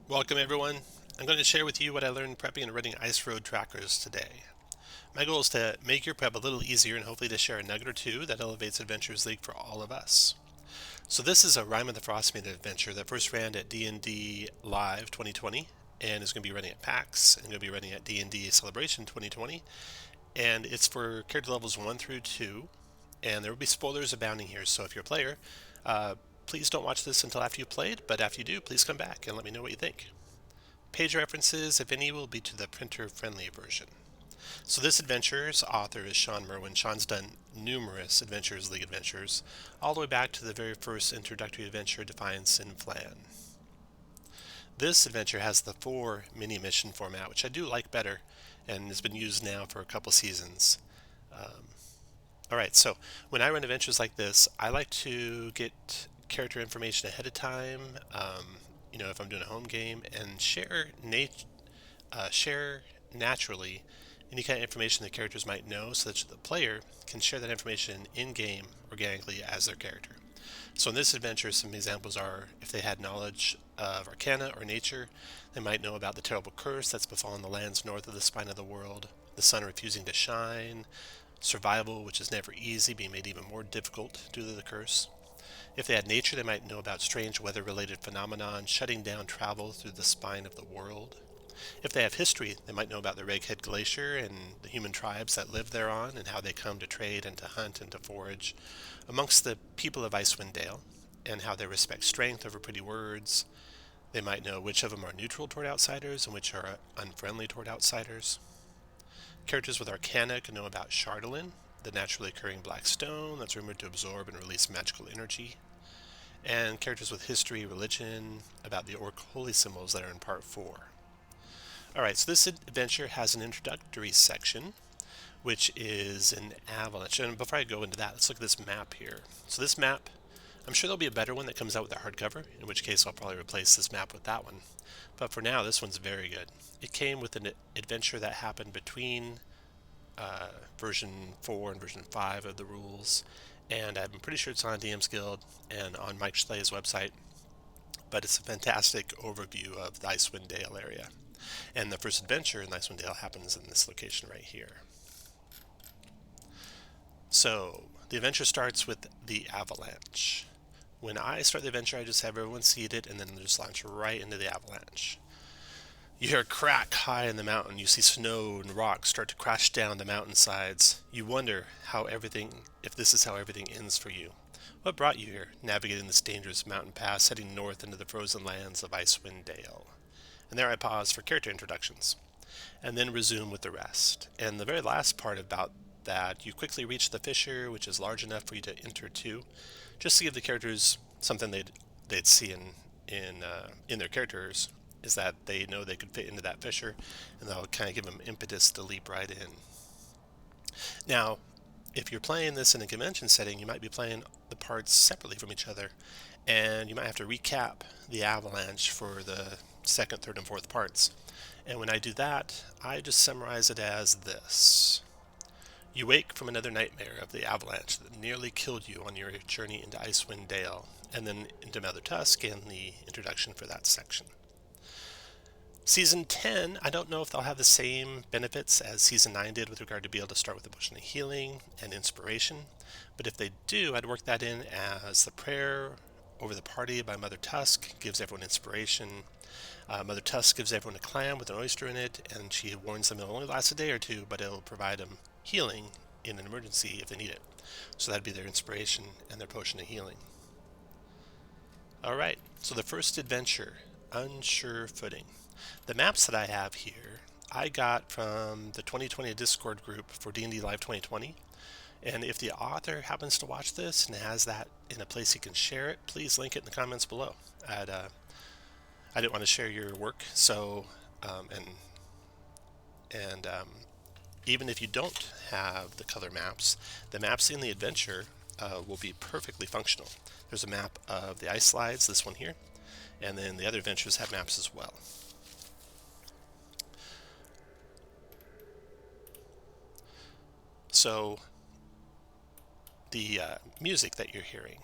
Welcome everyone. I'm going to share with you what I learned prepping and running ice road trackers today. My goal is to make your prep a little easier and hopefully to share a nugget or two that elevates Adventures League for all of us. So this is a Rime and the Frostmaiden adventure that first ran at D&D Live 2020 and is going to be running at PAX and going to be running at D&D Celebration 2020, and it's for character levels 1 through 2, and there will be spoilers abounding here, so if you're a player, please don't watch this until after you've played, but after you do, please come back and let me know what you think. Page references, if any, will be to the printer-friendly version. So this adventure's author is Sean Merwin. Sean's done numerous Adventures League adventures, all the way back to the very first introductory adventure, Defiance in Flan. This adventure has the 4 mini-mission format, which I do like better, and has been used now for a couple seasons. Alright, so when I run adventures like this, I like to get character information ahead of time, if I'm doing a home game, and share naturally any kind of information the characters might know so that the player can share that information in-game organically as their character. So in this adventure, some examples are if they had knowledge of arcana or nature, they might know about the terrible curse that's befallen the lands north of the spine of the world, the sun refusing to shine, survival, which is never easy, being made even more difficult due to the curse. If they had nature, they might know about strange weather-related phenomenon shutting down travel through the spine of the world. If they have history, they might know about the Reghead Glacier and the human tribes that live thereon and how they come to trade and to hunt and to forage amongst the people of Icewind Dale and how they respect strength over pretty words. They might know which of them are neutral toward outsiders and which are unfriendly toward outsiders. Characters with Arcana can know about Chardolin, the naturally occurring black stone that's rumored to absorb and release magical energy. And characters with history, religion, about the Orc holy symbols that are in part 4. Alright, so this adventure has an introductory section, which is an avalanche. And before I go into that, let's look at this map here. So this map, I'm sure there'll be a better one that comes out with a hardcover, in which case I'll probably replace this map with that one. But for now, this one's very good. It came with an adventure that happened between version 4 and version 5 of the rules, and I'm pretty sure it's on DM's Guild and on Mike Schlee's website, but it's a fantastic overview of the Icewind Dale area. And the first adventure in Icewind Dale happens in this location right here. So the adventure starts with the avalanche. When I start the adventure, I just have everyone seated and then just launch right into the avalanche. You hear a crack high in the mountain. You see snow and rocks start to crash down the mountainsides. You wonder if this is how everything ends for you. What brought you here, navigating this dangerous mountain pass, heading north into the frozen lands of Icewind Dale? And there I pause for character introductions, and then resume with the rest. And the very last part about that, you quickly reach the fissure, which is large enough for you to enter to, just to give the characters something they'd see in their characters, is that they know they could fit into that fissure, and that'll kind of give them impetus to leap right in. Now, if you're playing this in a convention setting, you might be playing the parts separately from each other, and you might have to recap the avalanche for the second, third, and fourth parts. And when I do that, I just summarize it as this. You wake from another nightmare of the avalanche that nearly killed you on your journey into Icewind Dale, and then into Mother Tusk and the introduction for that section. Season 10, I don't know if they'll have the same benefits as Season 9 did with regard to be able to start with a potion of healing and inspiration, but if they do, I'd work that in as the prayer over the party by Mother Tusk gives everyone inspiration. Mother Tusk gives everyone a clam with an oyster in it, and she warns them it'll only last a day or two, but it'll provide them healing in an emergency if they need it. So that'd be their inspiration and their potion of healing. Alright, so the first adventure, Unsure Footing. The maps that I have here, I got from the 2020 Discord group for D&D Live 2020. And if the author happens to watch this and has that in a place he can share it, please link it in the comments below. I didn't want to share your work, so even if you don't have the color maps, the maps in the adventure will be perfectly functional. There's a map of the ice slides, this one here, and then the other adventures have maps as well. So the music that you're hearing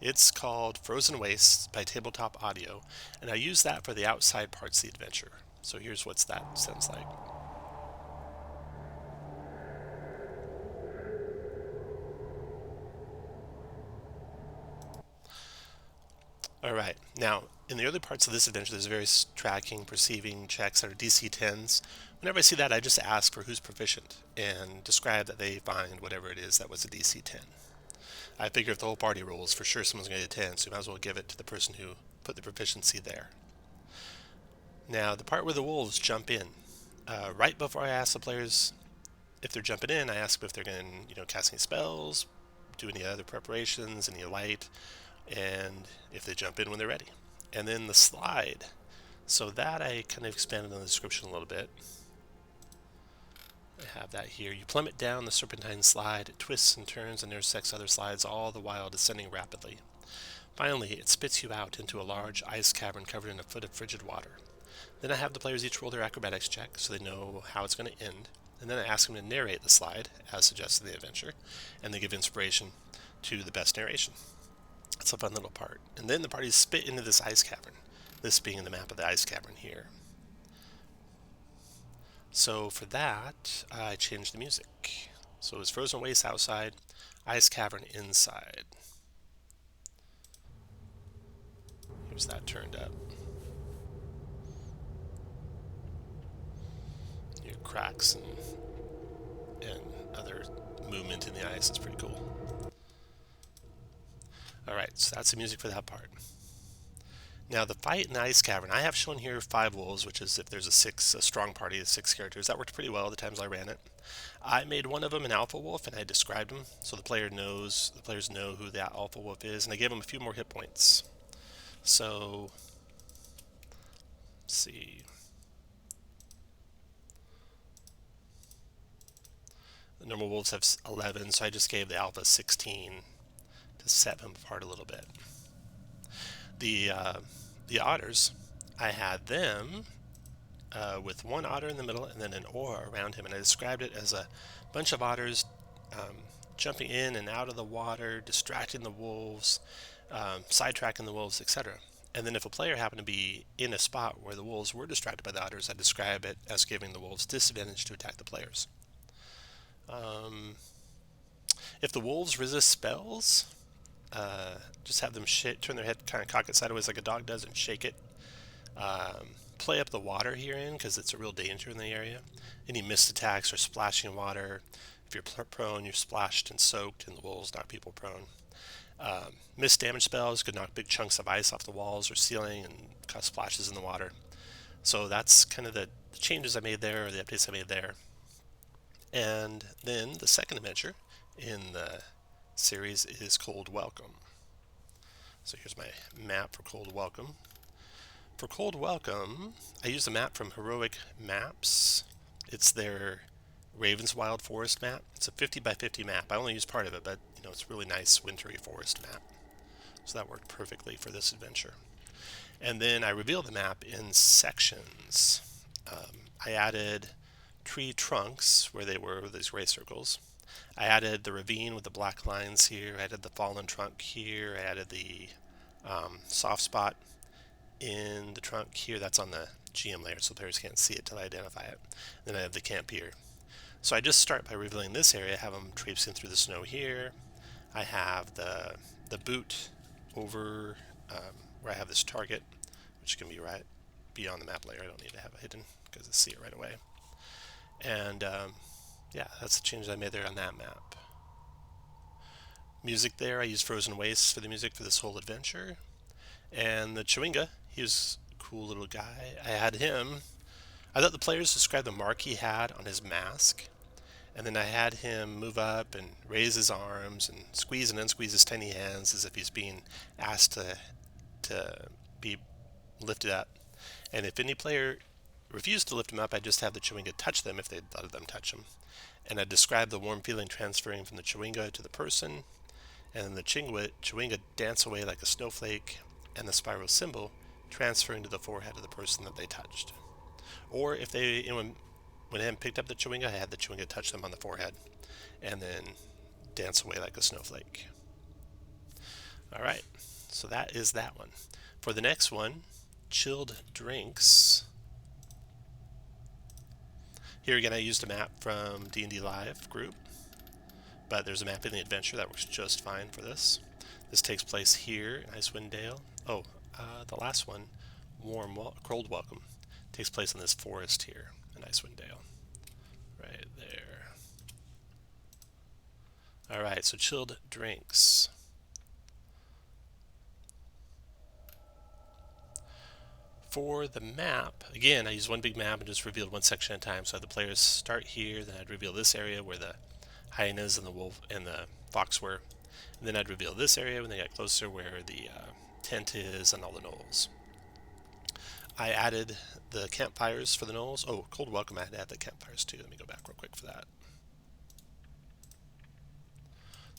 It's called Frozen Wastes by Tabletop Audio, and I use that for the outside parts of the adventure. So here's what that sounds like. Alright, now in the early parts of this adventure there's various tracking, perceiving checks that are DC 10s. Whenever I see that I just ask for who's proficient and describe that they find whatever it is that was a DC 10. I figure if the whole party rolls, for sure someone's going to get a 10, so you might as well give it to the person who put the proficiency there. Now, the part where the wolves jump in. Right before I ask the players if they're jumping in, I ask them if they're going to, cast any spells, do any other preparations, any light, and if they jump in when they're ready. And then the slide. So that I kind of expanded on the description a little bit. I have that here. You plummet down the serpentine slide, it twists and turns and intersects other slides, all the while descending rapidly. Finally, it spits you out into a large ice cavern covered in a foot of frigid water. Then I have the players each roll their acrobatics check so they know how it's going to end. And then I ask them to narrate the slide, as suggested in the adventure, and they give inspiration to the best narration. It's a fun little part. And then the parties spit into this ice cavern, this being the map of the ice cavern here. So for that, I changed the music. So it was Frozen Waste outside, ice cavern inside. Here's that turned up. Your cracks and other movement in the ice is pretty cool. Alright, so that's the music for that part. Now the fight in the ice cavern, I have shown here 5 wolves, which is if there's a strong party of 6 characters. That worked pretty well the times I ran it. I made one of them an alpha wolf and I described him so the players know who that alpha wolf is, and I gave him a few more hit points. So let's see. The normal wolves have 11, so I just gave the alpha 16 to set them apart a little bit. The otters, I had them with one otter in the middle and then an oar around him, and I described it as a bunch of otters jumping in and out of the water, distracting the wolves, sidetracking the wolves, etc. And then if a player happened to be in a spot where the wolves were distracted by the otters, I describe it as giving the wolves disadvantage to attack the players. If the wolves resist spells, just have them turn their head, kind of cock it sideways like a dog does, and shake it. Play up the water herein because it's a real danger in the area. Any missed attacks or splashing water. If you're prone, you're splashed and soaked, and the wolves knock people prone. Missed damage spells could knock big chunks of ice off the walls or ceiling and cause splashes in the water. So that's kind of the changes I made there, or the updates I made there. And then the second adventure in the series is Cold Welcome. So here's my map for Cold Welcome. For Cold Welcome, I used a map from Heroic Maps. It's their Raven's Wild Forest map. It's a 50 by 50 map. I only used part of it, but it's a really nice wintry forest map. So that worked perfectly for this adventure. And then I revealed the map in sections. I added tree trunks where they were with these gray circles. I added the ravine with the black lines here. I added the fallen trunk here. I added the soft spot in the trunk here. That's on the GM layer, so players can't see it till I identify it. Then I have the camp here. So I just start by revealing this area. I have them traipsing through the snow here. I have the boot over where I have this target, which can be right beyond the map layer. I don't need to have it hidden because I see it right away. And yeah, that's the change I made there on that map. Music there, I used Frozen Wastes for the music for this whole adventure. And the Chewinga, he was a cool little guy. I had him. I thought the players described the mark he had on his mask. And then I had him move up and raise his arms and squeeze and unsqueeze his tiny hands as if he's being asked to be lifted up. And if any player refused to lift him up, I'd just have the Chewinga touch them if they'd let them touch him. And I'd describe the warm feeling transferring from the Chewinga to the person, and then the Chewinga dance away like a snowflake, and the spiral symbol transferring to the forehead of the person that they touched. Or if they, when I hadn't picked up the Chewinga, I had the Chewinga touch them on the forehead, and then dance away like a snowflake. All right, so that is that one. For the next one, chilled drinks. Here again, I used a map from D&D Live group, but there's a map in the adventure that works just fine for this. This takes place here in Icewind Dale. Oh, the last one, Cold Welcome, takes place in this forest here in Icewind Dale. Right there. All right, so chilled drinks. For the map, again, I used one big map and just revealed one section at a time. So the players start here, then I'd reveal this area where the hyenas and the wolf and the fox were. And then I'd reveal this area when they got closer where the tent is and all the knolls. I added the campfires for the knolls. Oh, Cold Welcome, I had to add the campfires too. Let me go back real quick for that.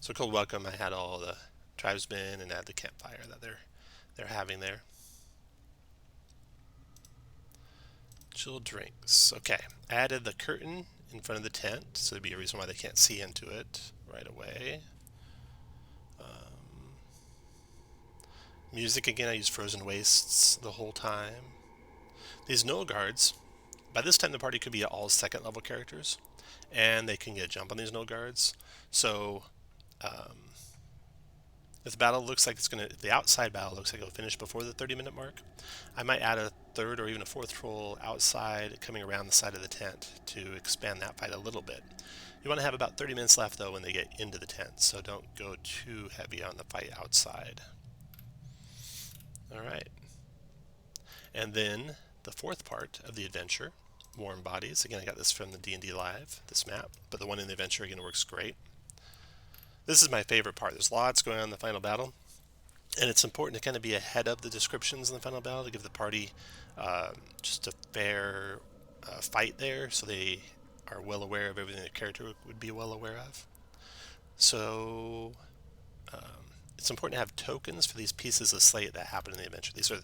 So Cold Welcome, I had all the tribesmen and add the campfire that they're having there. Chill drinks. Okay, added the curtain in front of the tent, so there'd be a reason why they can't see into it right away. Music again, I used Frozen Wastes the whole time. These Knoll Guards, by this time the party could be all second level characters, and they can get a jump on these Knoll Guards. So if the battle looks like if the outside battle looks like it'll finish before the 30-minute mark, I might add a third or even a fourth troll outside coming around the side of the tent to expand that fight a little bit. You want to have about 30 minutes left though when they get into the tent, so don't go too heavy on the fight outside. Alright. And then the fourth part of the adventure, Warm Bodies. Again, I got this from the D&D Live, this map, but the one in the adventure again works great. This is my favorite part. There's lots going on in the final battle, and it's important to kind of be ahead of the descriptions in the final battle to give the party just a fair fight there, so they are well aware of everything the character would be well aware of. So it's important to have tokens for these pieces of slate that happen in the adventure. These are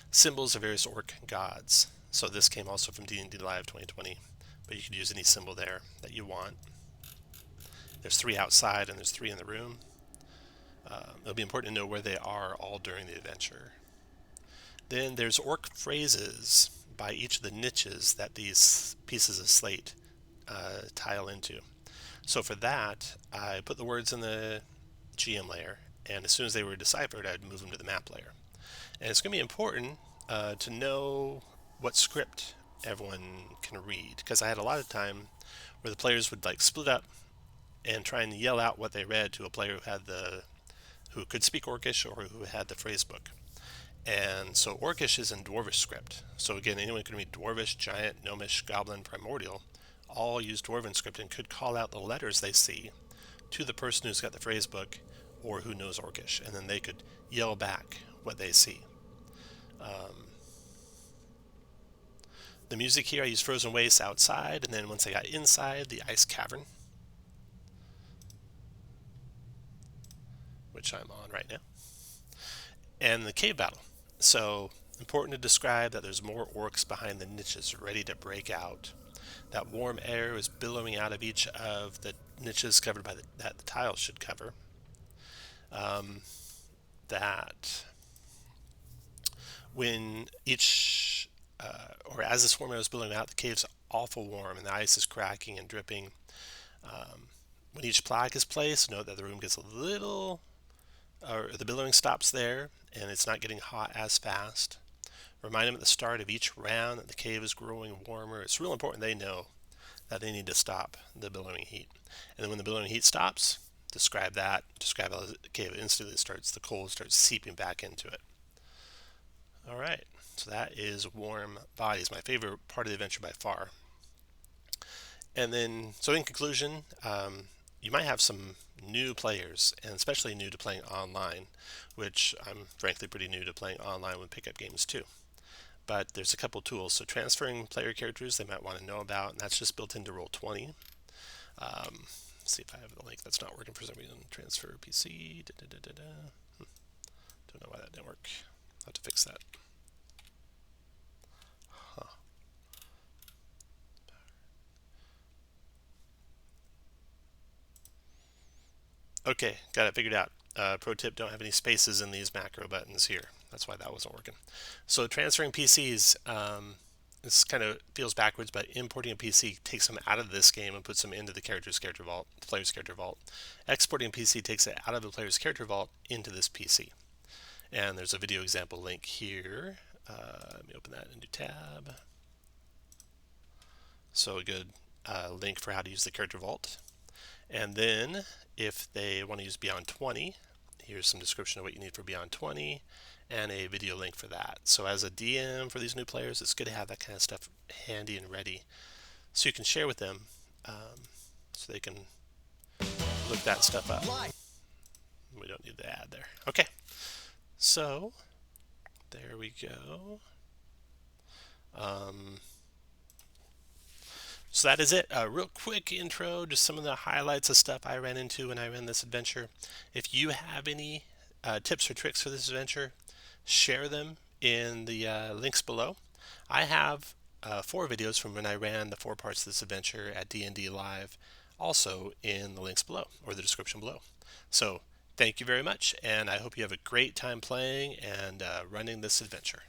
symbols of various orc gods. So this came also from D&D Live 2020, but you could use any symbol there that you want. There's 3 outside and there's 3 in the room. It'll be important to know where they are all during the adventure. Then there's orc phrases by each of the niches that these pieces of slate tile into. So for that, I put the words in the GM layer, and as soon as they were deciphered, I'd move them to the map layer. And it's going to be important to know what script everyone can read, because I had a lot of time where the players would like split up and try and yell out what they read to a player who could speak Orcish or who had the phrase book. And so Orcish is in Dwarvish script. So again, anyone can read Dwarvish, Giant, Gnomish, Goblin, Primordial, all use Dwarven script and could call out the letters they see to the person who's got the phrase book or who knows Orcish, and then they could yell back what they see. The music here, I used Frozen Wastes outside, and then once I got inside, the Ice Cavern, which I'm on right now, and the cave battle. So important to describe that there's more orcs behind the niches ready to break out. That warm air is billowing out of each of the niches covered by that the tiles should cover. That when as this warm air is billowing out, the cave's awful warm and the ice is cracking and dripping. When each plaque is placed, note that the room gets a little, or the billowing stops there and it's not getting hot as fast. Remind them at the start of each round that the cave is growing warmer. It's real important they know that they need to stop the billowing heat. And then when the billowing heat stops, describe how the cave instantly the cold starts seeping back into it. Alright, so that is Warm Bodies, my favorite part of the adventure by far. And then, so in conclusion, you might have some new players, and especially new to playing online, which I'm frankly pretty new to playing online with pickup games too. But there's a couple tools. So transferring player characters they might want to know about, and that's just built into Roll20. See if I have the link. That's not working for some reason. Transfer PC. Don't know why that didn't work. I'll have to fix that. Okay, got it figured out. Pro tip, don't have any spaces in these macro buttons here. That's why that wasn't working. So transferring PCs, this kind of feels backwards, but importing a PC takes them out of this game and puts them into the character vault, the player's character vault. Exporting a PC takes it out of the player's character vault into this PC. And there's a video example link here. Let me open that in a new tab. So a good link for how to use the character vault. And then if they want to use Beyond 20, here's some description of what you need for Beyond 20 and a video link for that. So as a DM for these new players, it's good to have that kind of stuff handy and ready so you can share with them, so they can look that stuff up. We don't need the ad there. Okay, so there we go. So that is it. A real quick intro, just some of the highlights of stuff I ran into when I ran this adventure. If you have any tips or tricks for this adventure, share them in the links below. I have 4 videos from when I ran the 4 parts of this adventure at D&D Live, also in the links below, or the description below. So thank you very much, and I hope you have a great time playing and running this adventure.